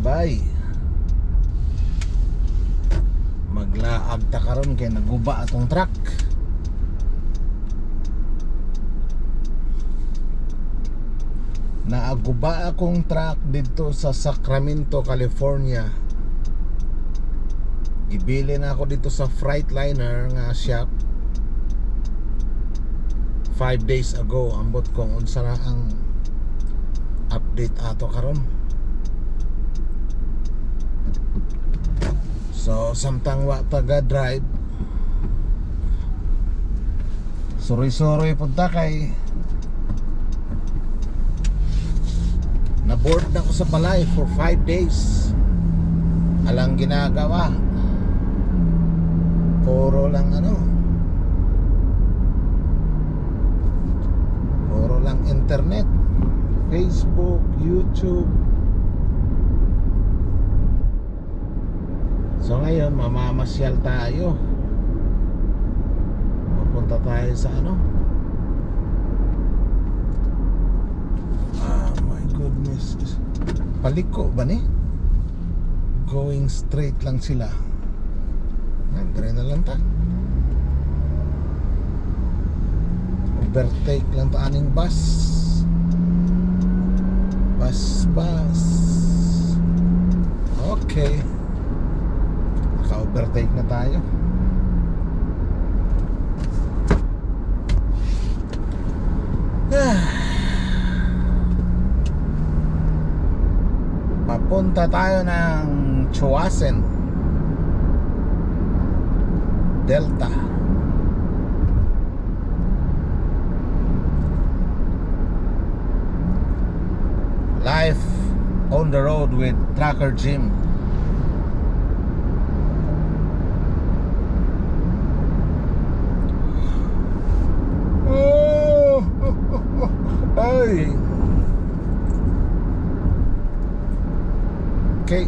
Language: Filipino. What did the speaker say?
bay. Maglaag ta karon kay naguba atong truck. Naaguba akong truck dito sa Sacramento, California. Ibili na ako dito sa Freightliner nga shop 5 days ago. Ambot kong unsa na ang update ato karon. So samtang wa taga drive, suroy-suroy punta kay na-board na ko sa balay for 5 days. Alang ginagawa, puro lang puro lang internet, Facebook, YouTube. So ngayon mamamasyal tayo. Pupunta tayo sa my goodness, paliko ba ni? Going straight lang sila. Dire na lang ta. Overtake lang ta aning bus. Bus. Okay, naka-overtake na tayo. Papunta tayo ng Choasen, Delta. Life on the road with Trucker Jim. Ay. Okay.